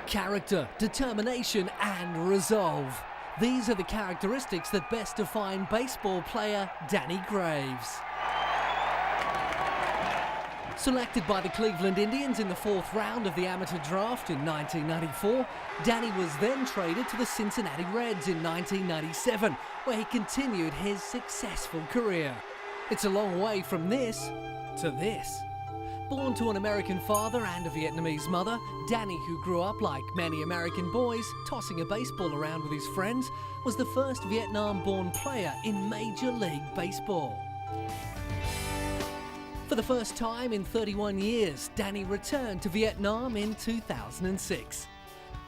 Character, determination and resolve. These are the characteristics that best define baseball player Danny Graves. Selected by the Cleveland Indians in the 4th round of the amateur draft in 1994, Danny was then traded to the Cincinnati Reds in 1997, where he continued his successful career. It's a long way from this to this. Born to an American father and a Vietnamese mother, Danny, who grew up like many American boys, tossing a baseball around with his friends, was the first Vietnam-born player in Major League Baseball. For the first time in 31 years, Danny returned to Vietnam in 2006.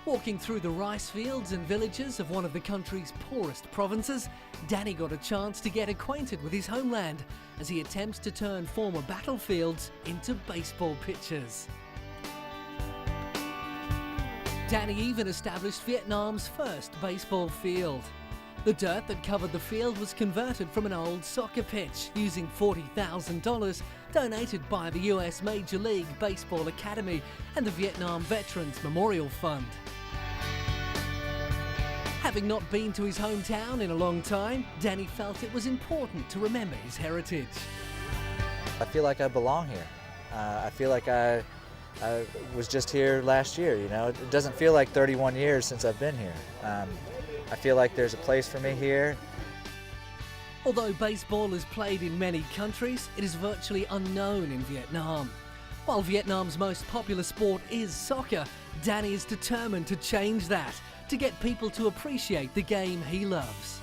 Walking through the rice fields and villages of one of the country's poorest provinces, Danny got a chance to get acquainted with his homeland as he attempts to turn former battlefields into baseball pitches. Danny even established Vietnam's first baseball field. The dirt that covered the field was converted from an old soccer pitch using $40,000 donated by the US Major League Baseball Academy and the Vietnam Veterans Memorial Fund. Having not been to his hometown in a long time, Danny felt it was important to remember his heritage. I feel like I belong here. I feel like I was just here last year, you know. It doesn't feel like 31 years since I've been here. I feel like there's a place for me here. Although baseball is played in many countries, it is virtually unknown in Vietnam. While Vietnam's most popular sport is soccer, Danny is determined to change that, to get people to appreciate the game he loves.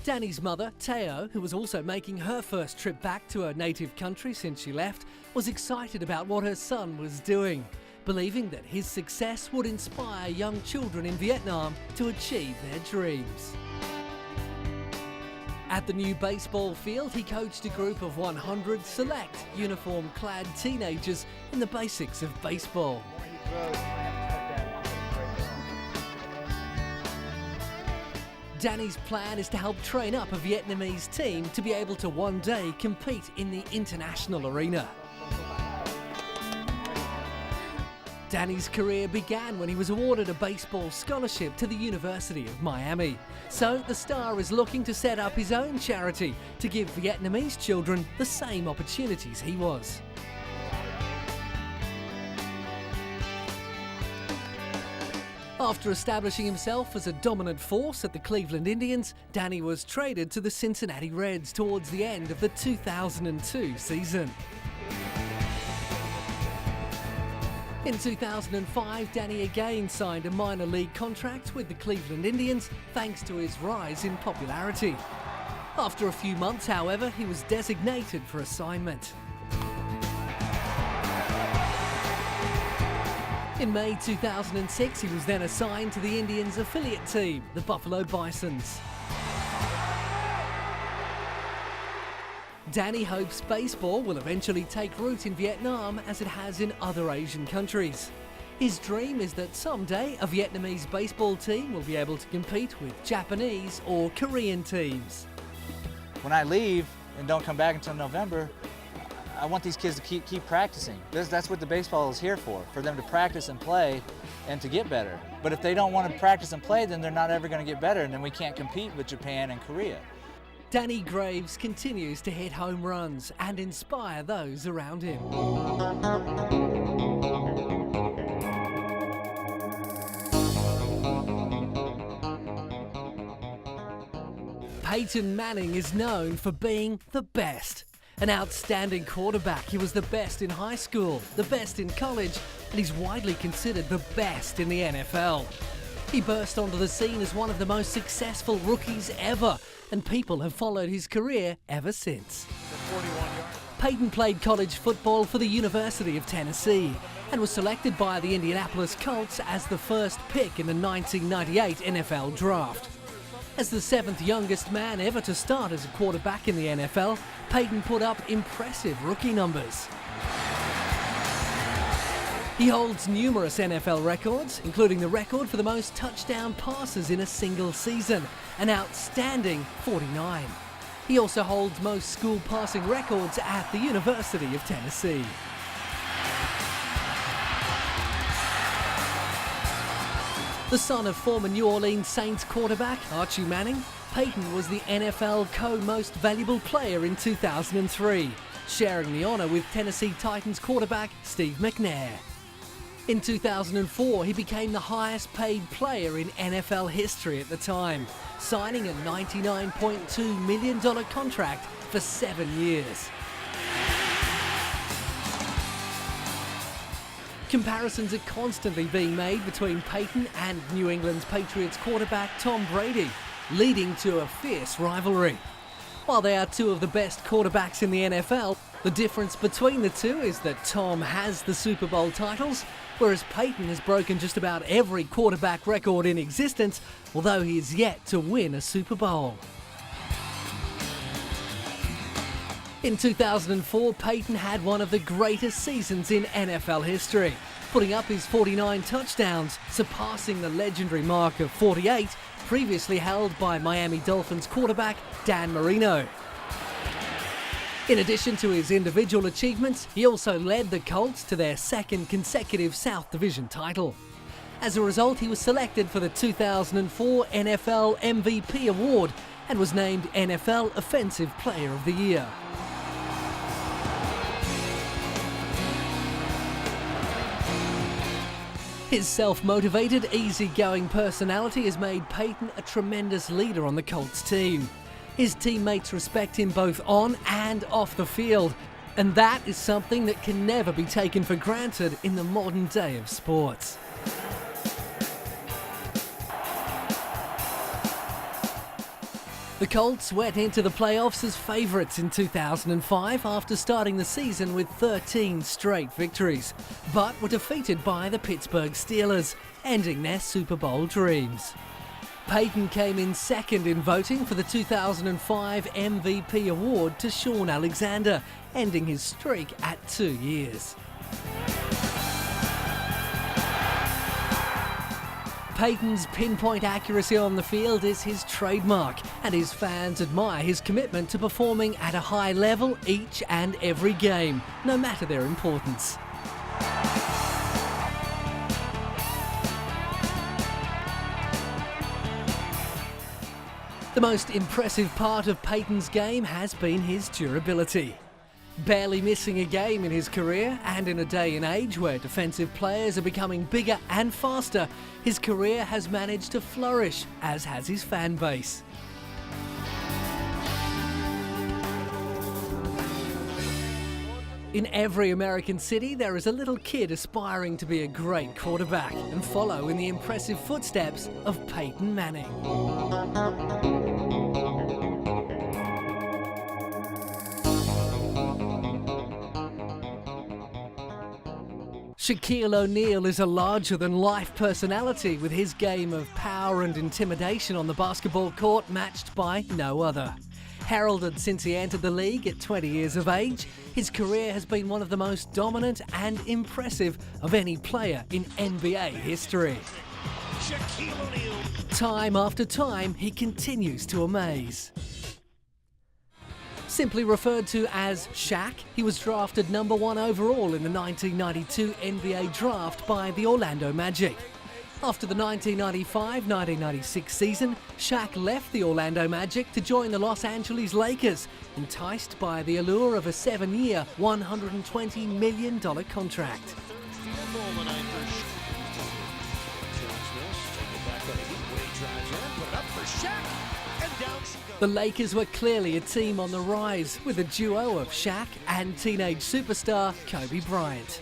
Danny's mother, Theo, who was also making her first trip back to her native country since she left, was excited about what her son was doing, believing that his success would inspire young children in Vietnam to achieve their dreams. At the new baseball field, he coached a group of 100 select uniform-clad teenagers in the basics of baseball. Danny's plan is to help train up a Vietnamese team to be able to one day compete in the international arena. Danny's career began when he was awarded a baseball scholarship to the University of Miami. So the star is looking to set up his own charity to give Vietnamese children the same opportunities he was. After establishing himself as a dominant force at the Cleveland Indians, Danny was traded to the Cincinnati Reds towards the end of the 2002 season. In 2005, Danny again signed a minor league contract with the Cleveland Indians thanks to his rise in popularity. After a few months, however, he was designated for assignment. In May 2006, he was then assigned to the Indians' affiliate team, the Buffalo Bisons. Danny hopes baseball will eventually take root in Vietnam as it has in other Asian countries. His dream is that someday a Vietnamese baseball team will be able to compete with Japanese or Korean teams. When I leave and don't come back until November, I want these kids to keep practicing. That's what the baseball is here for them to practice and play and to get better. But if they don't want to practice and play, then they're not ever going to get better, and then we can't compete with Japan and Korea. Danny Graves continues to hit home runs and inspire those around him. Peyton Manning is known for being the best. An outstanding quarterback, he was the best in high school, the best in college, and he's widely considered the best in the NFL. He burst onto the scene as one of the most successful rookies ever, and people have followed his career ever since. Peyton played college football for the University of Tennessee and was selected by the Indianapolis Colts as the first pick in the 1998 NFL Draft. As the 7th youngest man ever to start as a quarterback in the NFL, Peyton put up impressive rookie numbers. He holds numerous NFL records, including the record for the most touchdown passes in a single season, an outstanding 49. He also holds most school passing records at the University of Tennessee. The son of former New Orleans Saints quarterback Archie Manning, Peyton was the NFL co-most valuable player in 2003, sharing the honor with Tennessee Titans quarterback Steve McNair. In 2004, he became the highest paid player in NFL history at the time, signing a $99.2 million contract for 7 years. Comparisons are constantly being made between Peyton and New England's Patriots quarterback Tom Brady, leading to a fierce rivalry. While they are two of the best quarterbacks in the NFL, the difference between the two is that Tom has the Super Bowl titles, whereas Peyton has broken just about every quarterback record in existence, although he is yet to win a Super Bowl. In 2004, Peyton had one of the greatest seasons in NFL history, putting up his 49 touchdowns, surpassing the legendary mark of 48, previously held by Miami Dolphins quarterback Dan Marino. In addition to his individual achievements, he also led the Colts to their second consecutive South Division title. As a result, he was selected for the 2004 NFL MVP award and was named NFL Offensive Player of the Year. His self-motivated, easygoing personality has made Peyton a tremendous leader on the Colts team. His teammates respect him both on and off the field, and that is something that can never be taken for granted in the modern day of sports. The Colts went into the playoffs as favourites in 2005 after starting the season with 13 straight victories, but were defeated by the Pittsburgh Steelers, ending their Super Bowl dreams. Peyton came in second in voting for the 2005 MVP award to Shaun Alexander, ending his streak at 2 years. Peyton's pinpoint accuracy on the field is his trademark, and his fans admire his commitment to performing at a high level each and every game, no matter their importance. The most impressive part of Peyton's game has been his durability. Barely missing a game in his career, and in a day and age where defensive players are becoming bigger and faster, his career has managed to flourish, as has his fan base. In every American city, there is a little kid aspiring to be a great quarterback and follow in the impressive footsteps of Peyton Manning. Shaquille O'Neal is a larger-than-life personality with his game of power and intimidation on the basketball court matched by no other. Heralded since he entered the league at 20 years of age, his career has been one of the most dominant and impressive of any player in NBA history. Shaquille O'Neal. Time after time, he continues to amaze. Simply referred to as Shaq, he was drafted number 1 overall in the 1992 NBA draft by the Orlando Magic. After the 1995-1996 season, Shaq left the Orlando Magic to join the Los Angeles Lakers, enticed by the allure of a 7-year, $120 million contract. The Lakers were clearly a team on the rise, with a duo of Shaq and teenage superstar Kobe Bryant.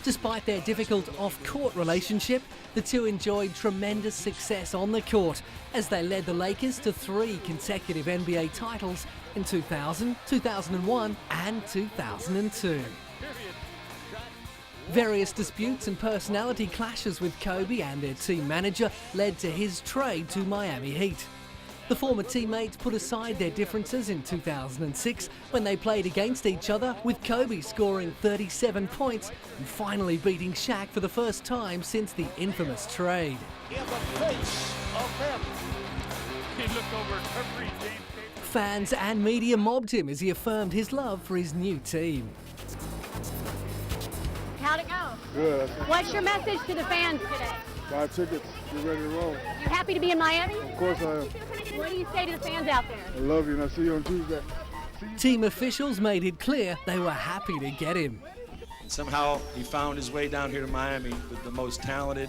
Despite their difficult off-court relationship, the two enjoyed tremendous success on the court as they led the Lakers to 3 consecutive NBA titles in 2000, 2001 and 2002. Various disputes and personality clashes with Kobe and their team manager led to his trade to Miami Heat. The former teammates put aside their differences in 2006 when they played against each other, with Kobe scoring 37 points and finally beating Shaq for the first time since the infamous trade. Fans and media mobbed him as he affirmed his love for his new team. How'd it go? Good. What's your message to the fans today? Buy tickets, get ready to roll. You're happy to be in Miami? Of course I am. What do you say to the fans out there? I love you and I'll see you on Tuesday. Team officials made it clear they were happy to get him. And somehow he found his way down here to Miami with the most talented,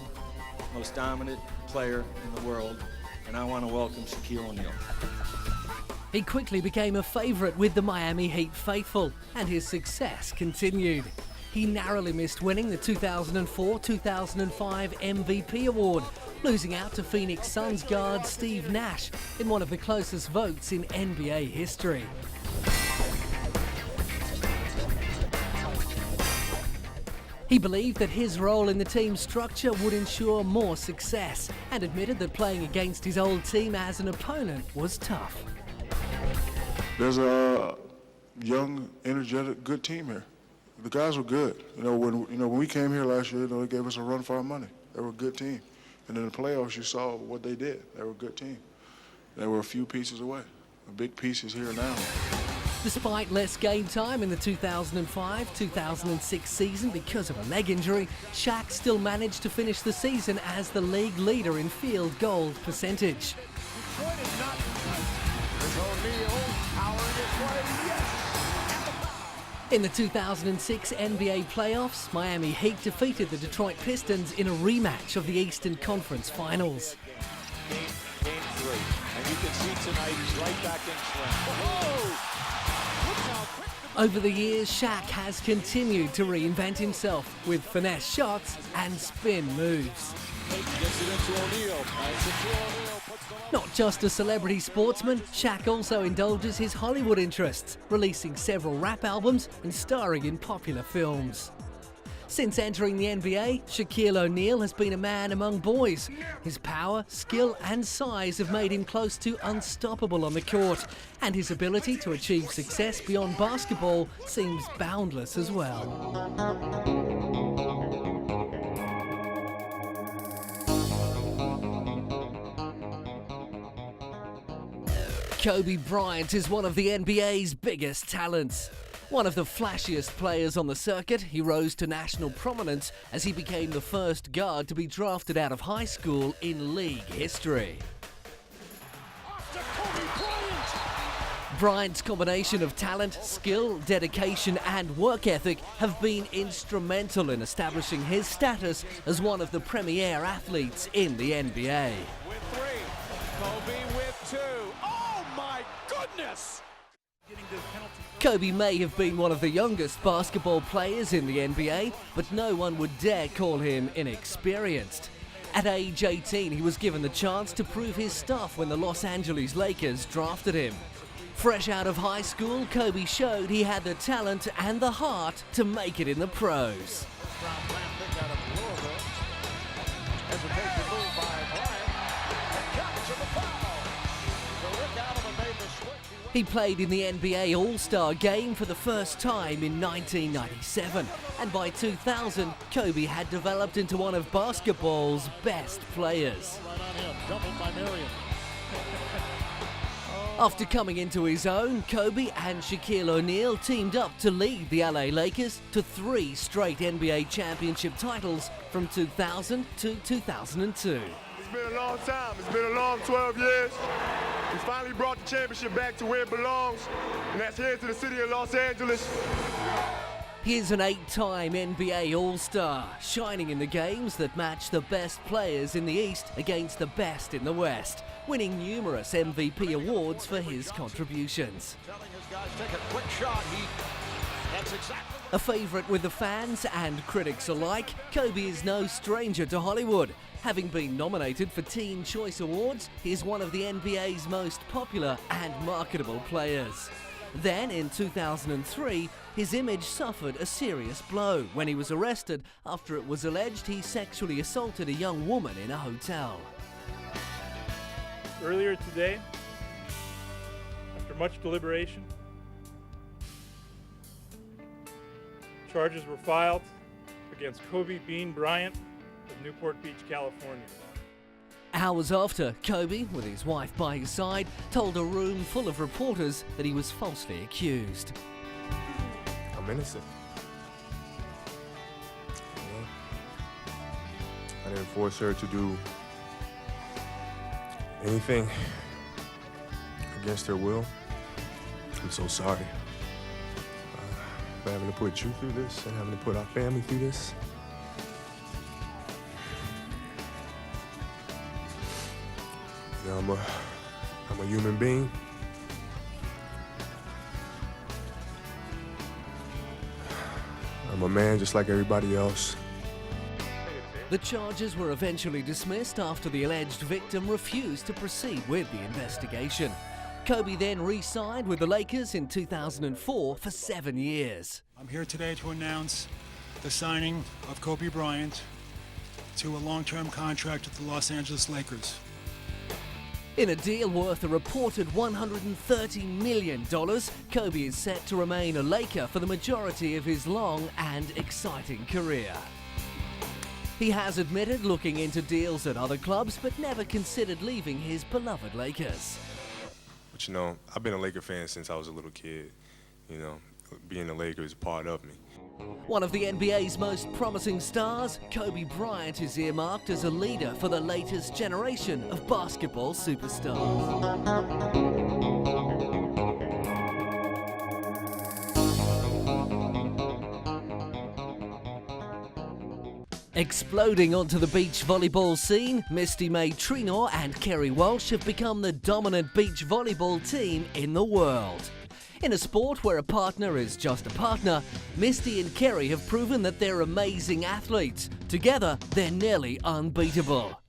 most dominant player in the world. And I want to welcome Shaquille O'Neal. He quickly became a favourite with the Miami Heat faithful, and his success continued. He narrowly missed winning the 2004-2005 MVP award, losing out to Phoenix Suns guard Steve Nash in one of the closest votes in NBA history. He believed that his role in the team's structure would ensure more success, and admitted that playing against his old team as an opponent was tough. There's a young, energetic, good team here. The guys were good. When we came here last year, they gave us a run for our money. They were a good team. And in the playoffs, you saw what they did. They were a good team. They were a few pieces away. The big piece is here now. Despite less game time in the 2005-2006 season because of a leg injury, Shaq still managed to finish the season as the league leader in field goal percentage. In the 2006 NBA playoffs, Miami Heat defeated the Detroit Pistons in a rematch of the Eastern Conference Finals. Game 3. And you can see tonight he's right back in swing. Over the years, Shaq has continued to reinvent himself with finesse shots and spin moves. Not just a celebrity sportsman, Shaq also indulges his Hollywood interests, releasing several rap albums and starring in popular films. Since entering the NBA, Shaquille O'Neal has been a man among boys. His power, skill and size have made him close to unstoppable on the court, and his ability to achieve success beyond basketball seems boundless as well. Kobe Bryant is one of the NBA's biggest talents. One of the flashiest players on the circuit, he rose to national prominence as he became the first guard to be drafted out of high school in league history. Bryant's combination of talent, skill, dedication and work ethic have been instrumental in establishing his status as one of the premier athletes in the NBA. With 3, Kobe with 2. Oh my goodness! Kobe may have been one of the youngest basketball players in the NBA, but no one would dare call him inexperienced. At age 18, he was given the chance to prove his stuff when the Los Angeles Lakers drafted him. Fresh out of high school, Kobe showed he had the talent and the heart to make it in the pros. He played in the NBA All-Star Game for the first time in 1997, and by 2000, Kobe had developed into one of basketball's best players. After coming into his own, Kobe and Shaquille O'Neal teamed up to lead the LA Lakers to 3 straight NBA championship titles from 2000 to 2002. It's been a long time. It's been a long 12 years. We finally brought the championship back to where it belongs, and that's here to the city of Los Angeles. He is an 8-time NBA All-Star, shining in the games that match the best players in the East against the best in the West, winning numerous MVP awards for his contributions. A favourite with the fans and critics alike, Kobe is no stranger to Hollywood. Having been nominated for Teen Choice Awards, he is one of the NBA's most popular and marketable players. Then, in 2003, his image suffered a serious blow when he was arrested after it was alleged he sexually assaulted a young woman in a hotel. Earlier today, after much deliberation, charges were filed against Kobe Bean Bryant of Newport Beach, California. Hours after, Kobe, with his wife by his side, told a room full of reporters that he was falsely accused. I'm innocent. I didn't force her to do anything against her will. I'm so sorry for having to put you through this and having to put our family through this. You know, I'm a human being. I'm a man just like everybody else. The charges were eventually dismissed after the alleged victim refused to proceed with the investigation. Kobe then re-signed with the Lakers in 2004 for 7 years. I'm here today to announce the signing of Kobe Bryant to a long-term contract with the Los Angeles Lakers. In a deal worth a reported $130 million, Kobe is set to remain a Laker for the majority of his long and exciting career. He has admitted looking into deals at other clubs, but never considered leaving his beloved Lakers. But you know, I've been a Laker fan since I was a little kid. You know, being a Laker is part of me. One of the NBA's most promising stars, Kobe Bryant is earmarked as a leader for the latest generation of basketball superstars. Exploding onto the beach volleyball scene, Misty May Treanor and Kerry Walsh have become the dominant beach volleyball team in the world. In a sport where a partner is just a partner, Misty and Kerry have proven that they're amazing athletes. Together, they're nearly unbeatable.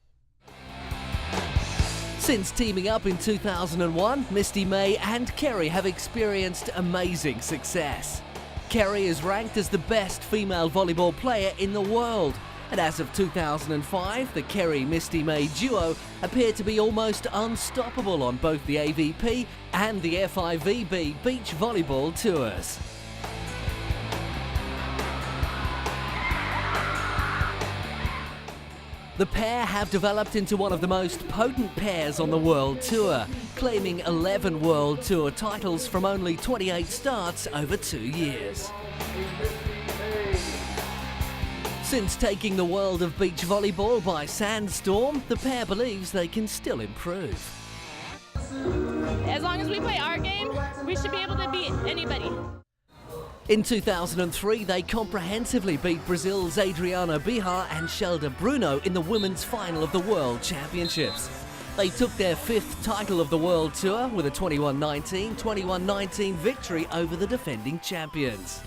Since teaming up in 2001, Misty May and Kerry have experienced amazing success. Kerry is ranked as the best female volleyball player in the world. And as of 2005, the Kerry-Misty May duo appeared to be almost unstoppable on both the AVP and the FIVB beach volleyball tours. The pair have developed into one of the most potent pairs on the World Tour, claiming 11 World Tour titles from only 28 starts over 2 years. Since taking the world of beach volleyball by sandstorm, the pair believes they can still improve. As long as we play our game, we should be able to beat anybody. In 2003, they comprehensively beat Brazil's Adriana Bihar and Shelda Bruno in the women's final of the World Championships. They took their 5th title of the World Tour with a 21-19 victory over the defending champions.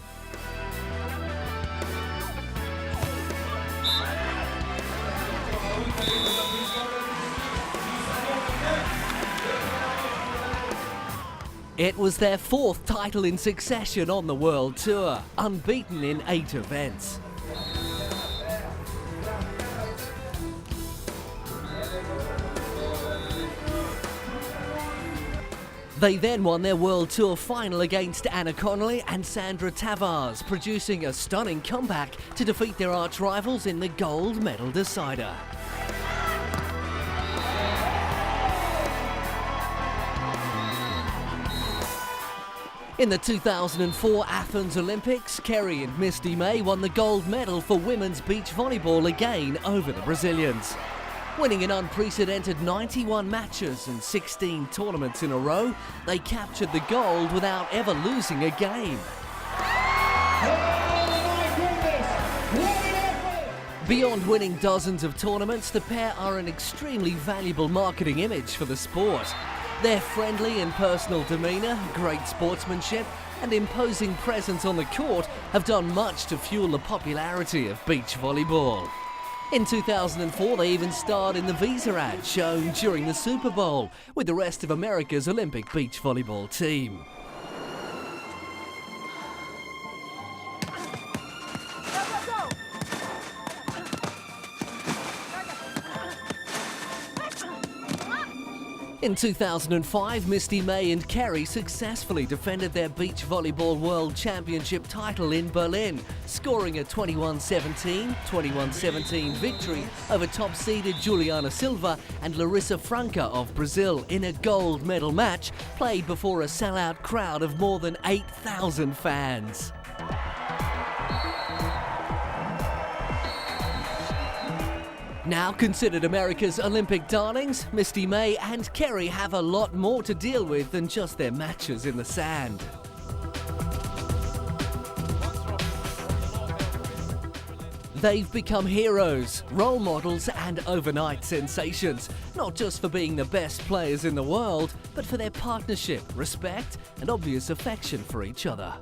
It was their 4th title in succession on the World Tour, unbeaten in 8 events. They then won their World Tour final against Anna Connolly and Sandra Tavares, producing a stunning comeback to defeat their arch-rivals in the gold medal decider. In the 2004 Athens Olympics, Kerry and Misty May won the gold medal for women's beach volleyball again over the Brazilians. Winning an unprecedented 91 matches and 16 tournaments in a row, they captured the gold without ever losing a game. Beyond winning dozens of tournaments, the pair are an extremely valuable marketing image for the sport. Their friendly and personal demeanour, great sportsmanship, and imposing presence on the court have done much to fuel the popularity of beach volleyball. In 2004, they even starred in the Visa ad shown during the Super Bowl with the rest of America's Olympic beach volleyball team. In 2005, Misty May and Kerry successfully defended their Beach Volleyball World Championship title in Berlin, scoring a 21-17 victory over top-seeded Juliana Silva and Larissa Franca of Brazil in a gold medal match played before a sellout crowd of more than 8,000 fans. Now considered America's Olympic darlings, Misty May and Kerry have a lot more to deal with than just their matches in the sand. They've become heroes, role models and overnight sensations, not just for being the best players in the world, but for their partnership, respect and obvious affection for each other.